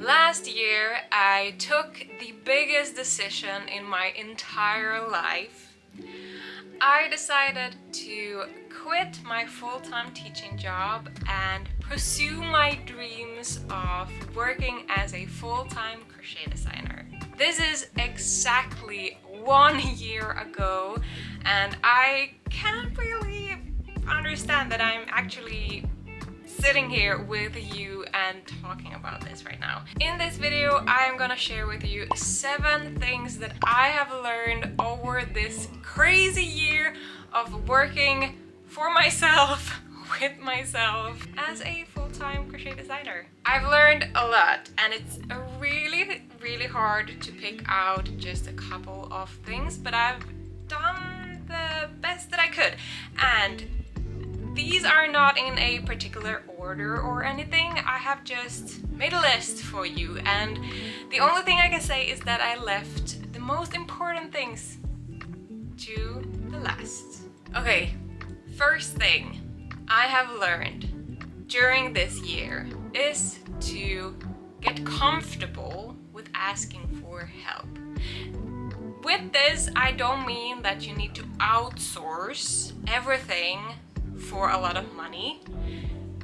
Last year, I took the biggest decision in my entire life. I decided to quit my full-time teaching job and pursue my dreams of working as a full-time crochet designer. This is exactly 1 year ago, and I can't really understand that I'm actually sitting here with you and talking about this right now. In this video, I am gonna share with you 7 things that I have learned over this crazy year of working for myself, with myself, as a full-time crochet designer. I've learned a lot, and it's really hard to pick out just a couple of things, but I've done the best that I could. And these are not in a particular order or anything. I have just made a list for you, and the only thing I can say is that I left the most important things to the last. Okay, first thing I have learned during this year is to get comfortable with asking for help. With this, I don't mean that you need to outsource everything for a lot of money.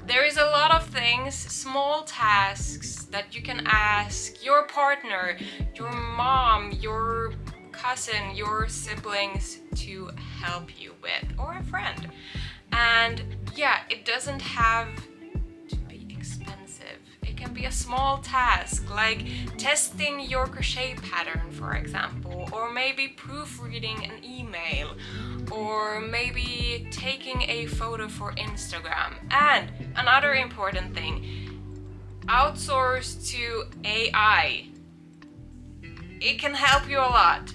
There is a lot of things, small tasks that you can ask your partner, your mom, your cousin, your siblings to help you with, or a friend. And yeah, it doesn't have to be expensive. It can be a small task, like testing your crochet pattern, for example, or maybe proofreading an email, or maybe taking a photo for Instagram. And another important thing, outsource to AI. It can help you a lot.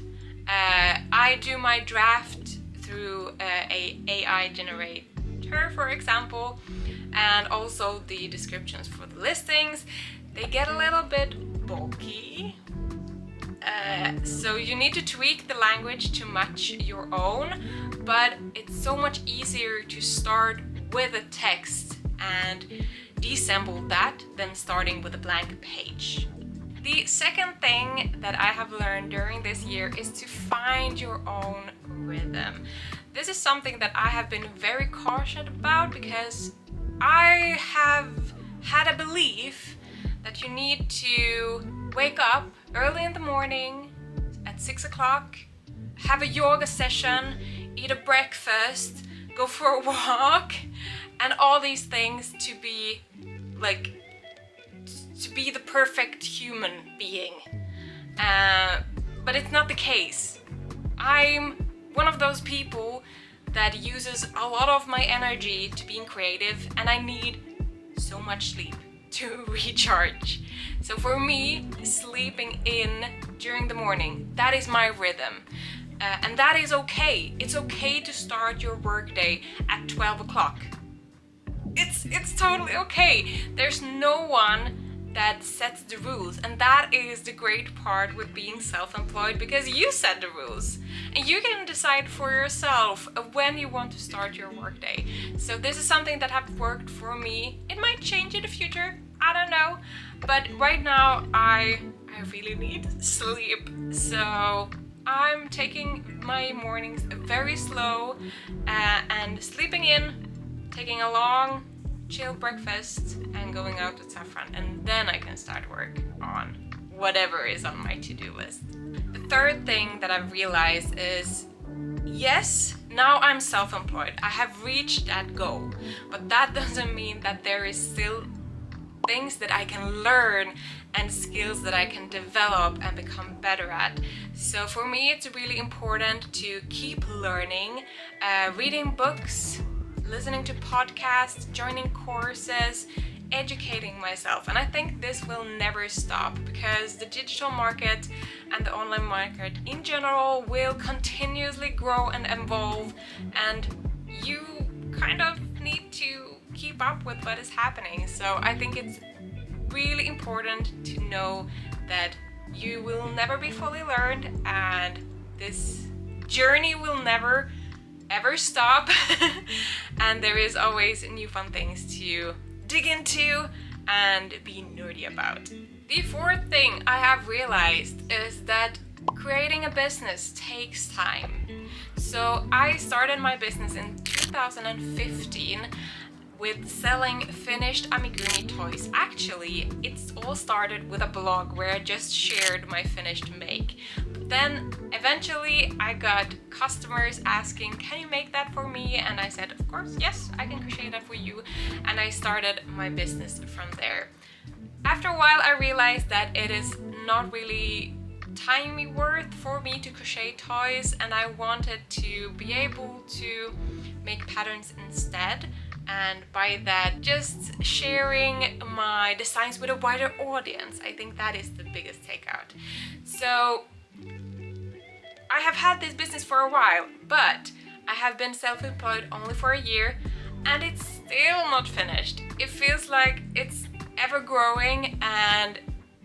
I do my draft through a AI generator, for example, and also the descriptions for the listings. They get a little bit bulky. So you need to tweak the language to match your own, but it's so much easier to start with a text and deassemble that than starting with a blank page. The second thing that I have learned during this year is to find your own rhythm. This is something that I have been very cautious about because I have had a belief that you need to wake up early in the morning at 6 o'clock, have a yoga session, eat a breakfast, go for a walk, and all these things to be the perfect human being. But it's not the case. I'm one of those people that uses a lot of my energy to being creative, and I need so much sleep to recharge. So for me, sleeping in during the morning, that is my rhythm. And that is okay. It's okay to start your workday at 12 o'clock. It's totally okay. There's no one that sets the rules, and that is the great part with being self-employed, because you set the rules and you can decide for yourself when you want to start your workday. So this is something that have worked for me. It might change in the future, I don't know, but right now I really need sleep. So I'm taking my mornings very slow and sleeping in, taking a long chill breakfast and going out with Saffron, and then I can start work on whatever is on my to-do list. The third thing that I've realized is, yes, now I'm self-employed. I have reached that goal, but that doesn't mean that there is still things that I can learn and skills that I can develop and become better at. So for me, it's really important to keep learning, reading books, listening to podcasts, joining courses, educating myself. And I think this will never stop, because the digital market and the online market in general will continuously grow and evolve, and you kind of need to keep up with what is happening. So I think it's really important to know that you will never be fully learned, and this journey will never ever stop. And there is always new fun things to dig into and be nerdy about. The fourth thing I have realized is that creating a business takes time. So I started my business in 2015 with selling finished amigurumi toys. Actually, it's all started with a blog where I just shared my finished make. But then eventually I got customers asking, can you make that for me? And I said, of course, yes, I can crochet that for you. And I started my business from there. After a while, I realized that it is not really timely worth for me to crochet toys, and I wanted to be able to make patterns instead, and by that just sharing my designs with a wider audience. I think that is the biggest takeout. So I have had this business for a while, but I have been self-employed only for a year and it's still not finished. It feels like it's ever growing and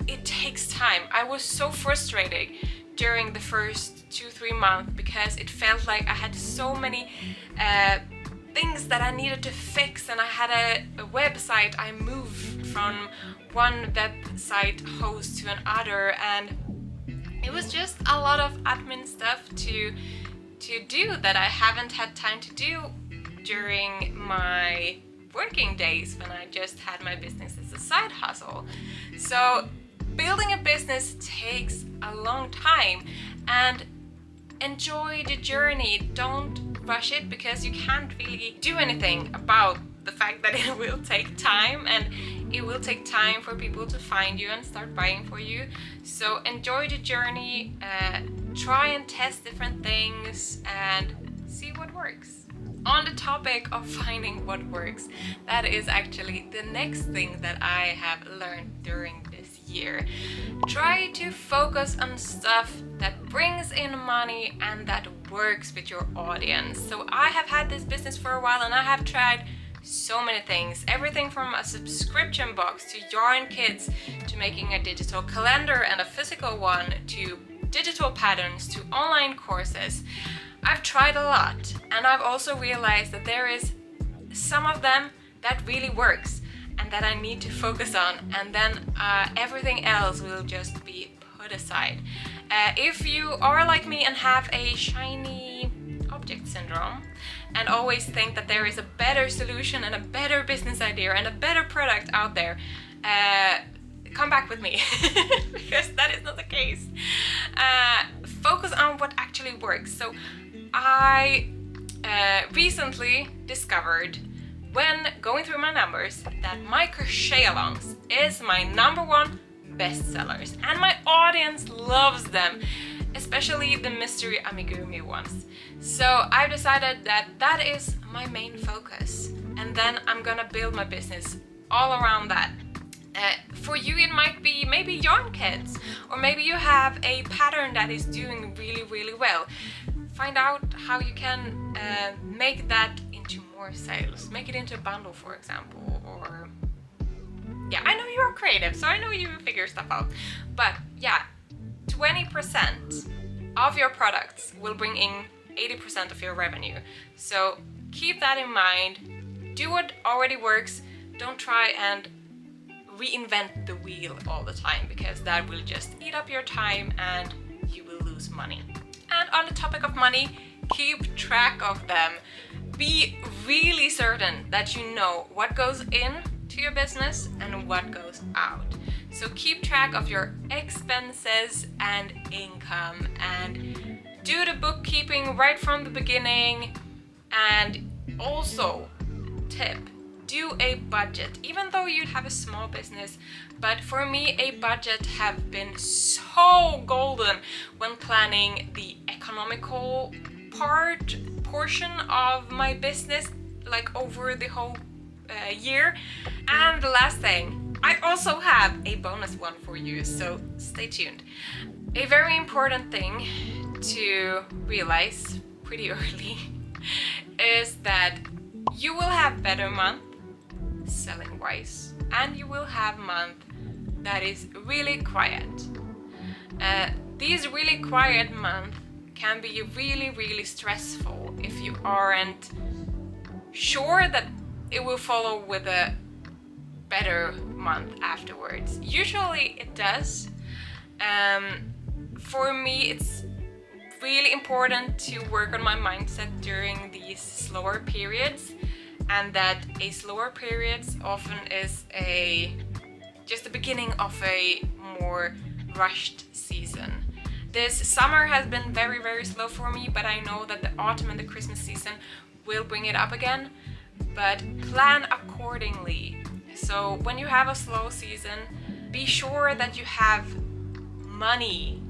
it takes time. I was so frustrated during the first 2-3 months because it felt like I had so many things that I needed to fix, and I had a website. I moved from one website host to another, and it was just a lot of admin stuff to do that I haven't had time to do during my working days when I just had my business as a side hustle. So building a business takes a long time, and enjoy the journey. Don't rush it because you can't really do anything about the fact that it will take time, and it will take time for people to find you and start buying for you. So enjoy the journey, try and test different things and see what works. On the topic of finding what works, that is actually the next thing that I have learned during this year. Try to focus on stuff that brings in money and that works with your audience. So I have had this business for a while and I have tried so many things. Everything from a subscription box to yarn kits to making a digital calendar and a physical one to digital patterns to online courses. I've tried a lot, and I've also realized that there is some of them that really works and that I need to focus on, and then everything else will just be put aside. If you are like me and have a shiny object syndrome and always think that there is a better solution and a better business idea and a better product out there, come back with me because that is not the case. Focus on what actually works. So I recently discovered, when going through my numbers, that my crochet alongs is my #1 bestsellers, and my audience loves them, especially the mystery amigurumi ones. So I've decided that that is my main focus, and then I'm gonna build my business all around that. For you it might be maybe yarn kits, or maybe you have a pattern that is doing really well. Find out how you can make that into more sales. Make it into a bundle, for example, or yeah, I know you're creative, so I know you figure stuff out. But yeah, 20% of your products will bring in 80% of your revenue. So keep that in mind. Do what already works. Don't try and reinvent the wheel all the time, because that will just eat up your time and you will lose money. And on the topic of money, keep track of them. Be really certain that you know what goes in to your business and what goes out. So keep track of your expenses and income, and do the bookkeeping right from the beginning. And also, tip, do a budget, even though you have a small business. But for me, a budget have been so golden when planning the economical portion of my business, like over the whole year. And the last thing, I also have a bonus one for you, so stay tuned. A very important thing to realize pretty early is that you will have better month selling wise, and you will have month that is really quiet. These really quiet months can be really stressful if you aren't sure that it will follow with a better month afterwards. Usually it does. For me, it's really important to work on my mindset during these slower periods, and that a slower period often is just the beginning of a more rushed season. This summer has been very, very slow for me, but I know that the autumn and the Christmas season will bring it up again. But plan accordingly. So when you have a slow season, be sure that you have money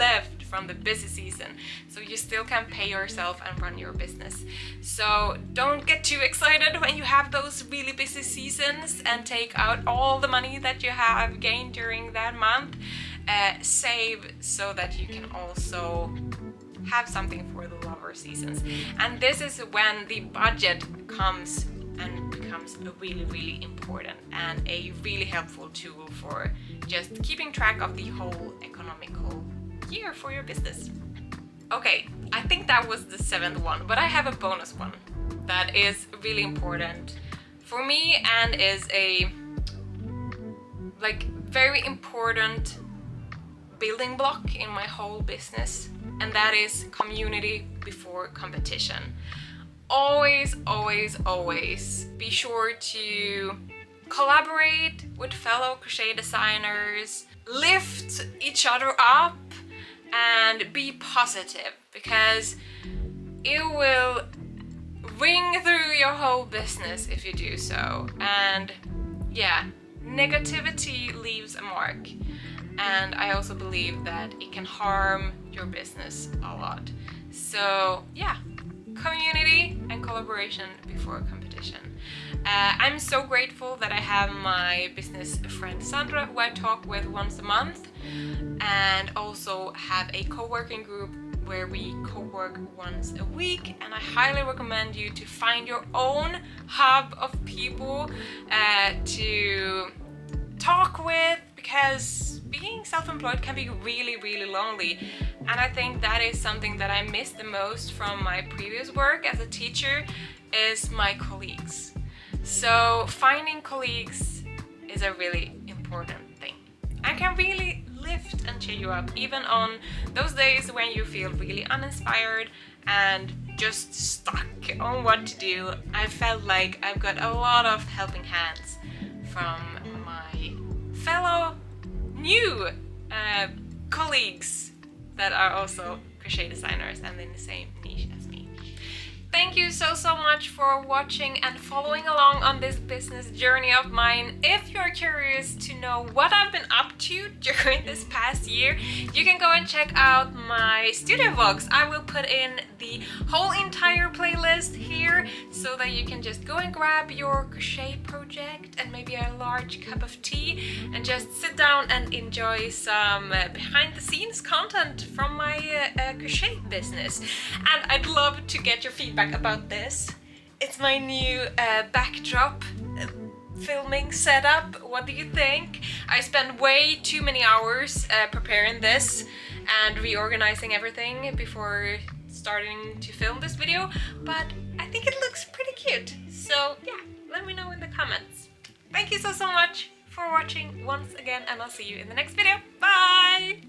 left from the busy season, so you still can pay yourself and run your business. So don't get too excited when you have those really busy seasons and take out all the money that you have gained during that month. Save so that you can also have something for the lower seasons. And this is when the budget comes and becomes a really, really important and a really helpful tool for just keeping track of the whole economical year for your business. Okay, I think that was the 7th one, but I have a bonus one that is really important for me and is a very important building block in my whole business, and that is community before competition. Always, always, always be sure to collaborate with fellow crochet designers, lift each other up, and be positive, because it will ring through your whole business if you do so. And yeah, negativity leaves a mark. And I also believe that it can harm your business a lot. So yeah, community and collaboration before competition. I'm so grateful that I have my business friend Sandra, who I talk with once a month, and also have a co-working group where we co-work once a week. And I highly recommend you to find your own hub of people to talk with, because being self-employed can be really, really lonely. And I think that is something that I miss the most from my previous work as a teacher, is my colleagues. So finding colleagues is a really important thing. I can really lift and cheer you up, even on those days when you feel really uninspired and just stuck on what to do. I felt like I've got a lot of helping hands from my fellow new colleagues that are also crochet designers and in the same niche as me. Thank you so much for watching and following along on this business journey of mine. If you're curious to know what I've been up to during this past year, you can go and check out my studio vlogs. I will put in the whole entire playlist here so that you can just go and grab your crochet project and maybe a large cup of tea and just sit down and enjoy some behind the scenes content from my crochet business. And I'd love to get your feedback about this. It's my new backdrop filming setup. What do you think? I spent way too many hours preparing this and reorganizing everything before starting to film this video, but I think it looks pretty cute. So yeah, let me know in the comments. Thank you so much for watching once again, and I'll see you in the next video. Bye!